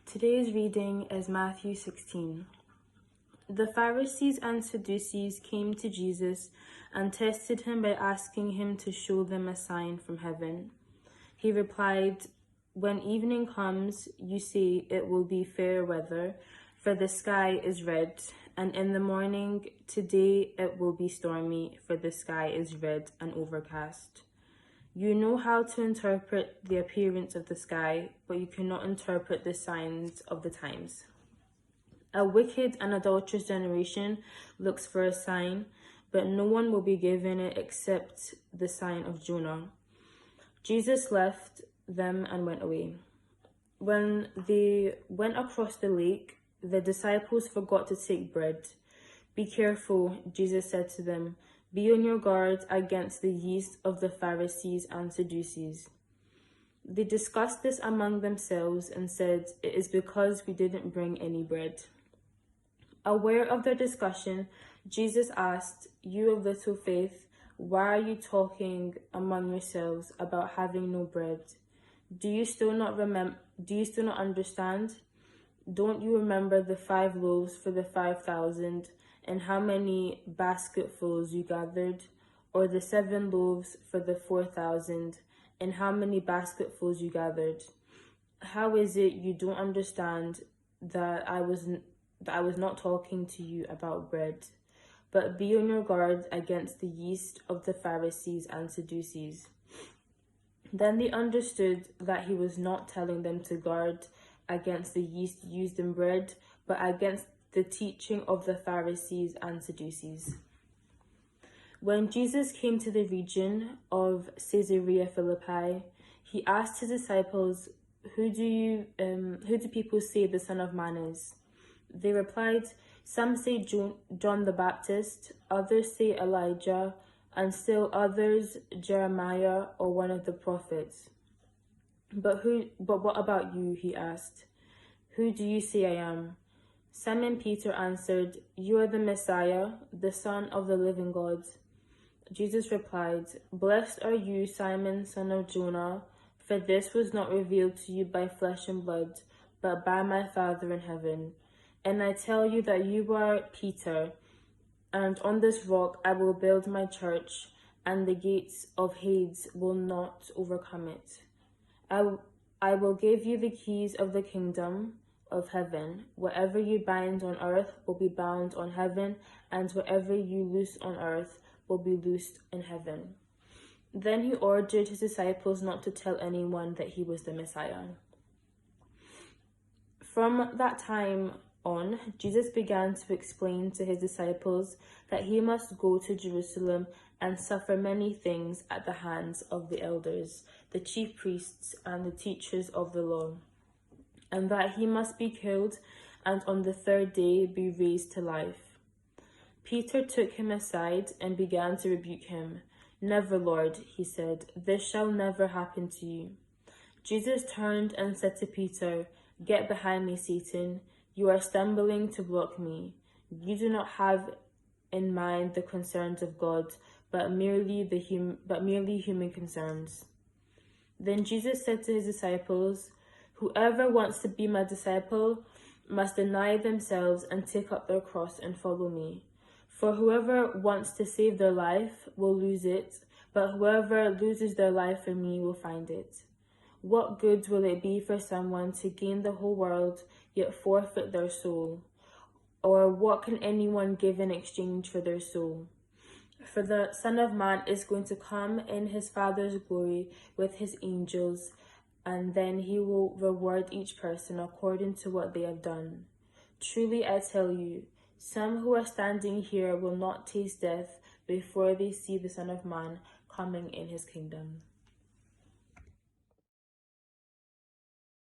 Today's reading is Matthew 16. The Pharisees and Sadducees came to Jesus and tested him by asking him to show them a sign from heaven. He replied, "When evening comes, you say it will be fair weather, for the sky is red, and in the morning, today it will be stormy, for the sky is red and overcast. You know how to interpret the appearance of the sky, but you cannot interpret the signs of the times. A wicked and adulterous generation looks for a sign, but no one will be given it except the sign of Jonah." Jesus left them and went away. When they went across the lake, the disciples forgot to take bread. "Be careful," Jesus said to them. "Be on your guard against the yeast of the Pharisees and Sadducees." They discussed this among themselves and said, "It is because we didn't bring any bread." Aware of their discussion, Jesus asked, "You of little faith, why are you talking among yourselves about having no bread? Do you still not understand? Don't you remember the 5 loaves for the 5,000 and how many basketfuls you gathered? Or the 7 loaves for the 4,000 and how many basketfuls you gathered? How is it you don't understand that I was not talking to you about bread? But be on your guard against the yeast of the Pharisees and Sadducees." Then they understood that he was not telling them to guard against the yeast used in bread, but against the teaching of the Pharisees and Sadducees. When Jesus came to the region of Caesarea Philippi, he asked his disciples, who do people say the Son of Man is?" They replied, "Some say John the Baptist, others say Elijah, and still others Jeremiah or one of the prophets. But what about you?" he asked. "Who do you say I am?" Simon Peter answered, "You are the Messiah, the Son of the living God." Jesus replied, "Blessed are you, Simon, son of Jonah, for this was not revealed to you by flesh and blood, but by my Father in heaven. And I tell you that you are Peter, and on this rock I will build my church, and the gates of Hades will not overcome it. I will give you the keys of the kingdom of heaven. Whatever you bind on earth will be bound on heaven, and whatever you loose on earth will be loosed in heaven." Then he ordered his disciples not to tell anyone that he was the Messiah. From that time on, Jesus began to explain to his disciples that he must go to Jerusalem and suffer many things at the hands of the elders, the chief priests, and the teachers of the law, and that he must be killed and on the 3rd day be raised to life. Peter took him aside and began to rebuke him. "Never, Lord," he said, "this shall never happen to you." Jesus turned and said to Peter, "Get behind me, Satan. You are stumbling to block me. You do not have in mind the concerns of God, but merely human concerns." Then Jesus said to his disciples, "Whoever wants to be my disciple must deny themselves and take up their cross and follow me. For whoever wants to save their life will lose it, but whoever loses their life for me will find it. What good will it be for someone to gain the whole world yet forfeit their soul? Or what can anyone give in exchange for their soul? For the Son of Man is going to come in his Father's glory with his angels, and then he will reward each person according to what they have done. Truly I tell you, some who are standing here will not taste death before they see the Son of Man coming in his kingdom."